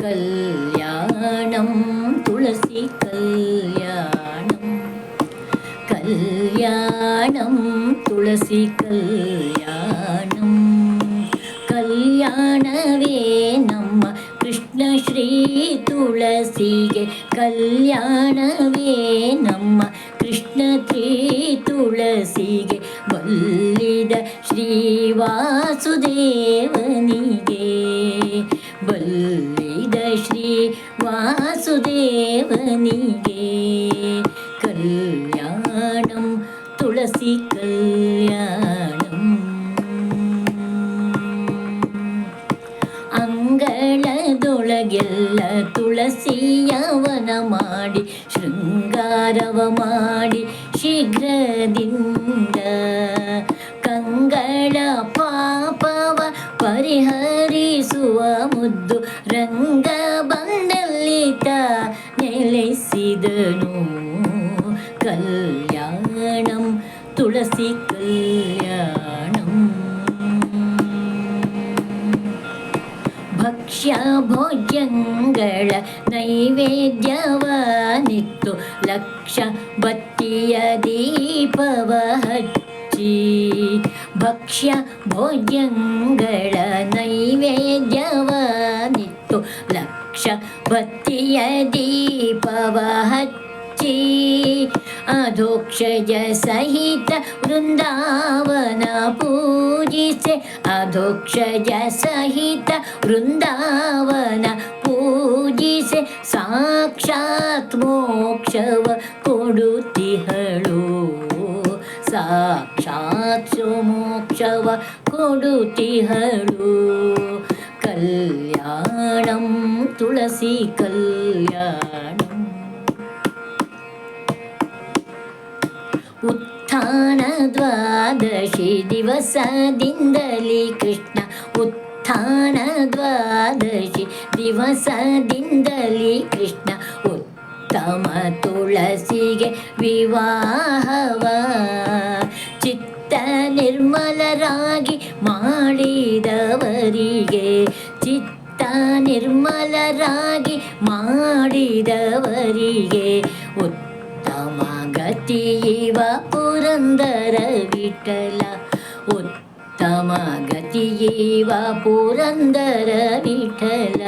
कल्याणं तुलसी कल्याणं कल्याणं तुलसी कल्याणं कल्याणवे ನಮ್ಮ ಕೃಷ್ಣ ಶ್ರೀ ತುಳಸಿಗೆ ಕಲ್ಯಾಣವೇ ನಮ್ಮ ಕೃಷ್ಣ ಶ್ರೀ ತುಳಸಿಗೆ ಬಲ್ಲಿದ ಶ್ರೀ ವಾಸುದೇವನಿಗೆ ಬಲ್ಲಿದ ಶ್ರೀ ವಾಸುದೇವನಿಗೆ ಕಲ್ಯಾಣಂ ತುಳಸಿ ಕಲ್ಯಾಣಂ ಅಂಗಳದೊಳಗೆಲ್ಲ ತುಳಸಿಯವನ ಮಾಡಿ ಶೃಂಗಾರವ ಮಾಡಿ ಶೀಘ್ರದಿಂದ ಕಂಗಳ ಪಾಪವ ಪರಿಹರಿಸುವ ಮುದ್ದು ರಂಗ ಬಂದಲ್ಲಿತ ನೆಲೆಸಿದನು ಕಲ್ಯಾಣಂ ತುಳಸಿ ಕಲ್ಯಾಣಂ ಭಕ್ಷ್ಯ ಭೋಜ್ಯಗಳ ನೈವೇದ್ಯವನಿತ್ತು ಲಕ್ಷ ಬತ್ತಿಯ ದೀಪವ ಹಚ್ಚಿ ಭಕ್ಷ್ಯ ಭೋಜ್ಯಗಳ ನೈವೇದ್ಯವನಿತ್ತು ಲಕ್ಷ ಬತ್ತಿಯ ದೀಪವ ಹಚ್ಚಿ ಅಧೋಕ್ಷಜ ಸಹಿತ ವೃಂದಾವನ ಪೂಜಿಸೆ ಅಧೋಕ್ಷಜ ಸಹಿತ ವೃಂದಾವನ ಪೂಜಿಸೆ ಸಾಕ್ಷಾತ್ ಮೋಕ್ಷವ ಕೊಡುತ್ತಿಹಳು ಸಾಕ್ಷಾತ್ ಮೋಕ್ಷವ ಕೊಡುತ್ತಿಹಳು ಕಲ್ಯಾಣಂ ತುಳಸಿ ಕಲ್ಯಾಣಂ ಉತ್ಥಾನ ದ್ವಾದಶಿ ದಿವಸದಿಂದಲೇ ಕೃಷ್ಣ ಉತ್ಥಾನ ದ್ವಾದಶಿ ದಿವಸದಿಂದಲೇ ಕೃಷ್ಣ ಉತ್ತಮ ತುಳಸಿಗೆ ವಿವಾಹವ ಚಿತ್ತ ನಿರ್ಮಲರಾಗಿ ಮಾಡಿದವರಿಗೆ ಚಿತ್ತ ನಿರ್ಮಲರಾಗಿ ಮಾಡಿದವರಿಗೆ ಉತ್ತಮ ಗತಿಯಿವ ಪುರಂದರ ವಿಠಲ ಉತ್ತಮ ಗತಿಯಿವ ಪುರಂದರ ವಿಠಲ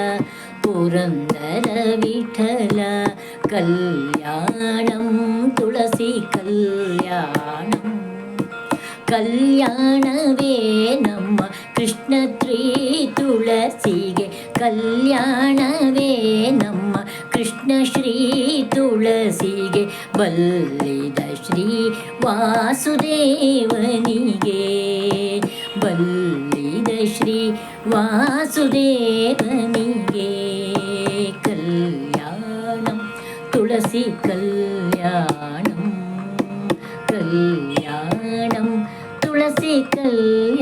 ಪುರಂದರ ವಿಠಲ ಕಲ್ಯಾಣಂ ತುಳಸಿ ಕಲ್ಯಾಣಂ ಕಲ್ಯಾಣವೇ ನಮ್ಮ ಕೃಷ್ಣ ಶ್ರೀ ತುಳಸಿಗೆ ಕಲ್ಯಾಣವೇ ನಮ್ಮ ಕೃಷ್ಣ ಶ್ರೀ ತುಳಸಿಗೆ ಬಲ್ಲಿದ ಶ್ರೀ ವಾಸುದೇವನಿಗೆ ಬಲ್ಲಿದ ಶ್ರೀ ವಾಸುದೇವನಿಗೆ ಕಲ್ಯಾಣಂ ತುಳಸಿ ಕಲ್ಯಾಣಂ ಕಲ್ಯಾಣಂ ತುಳಸಿ ಕಲ್ಯಾಣಂ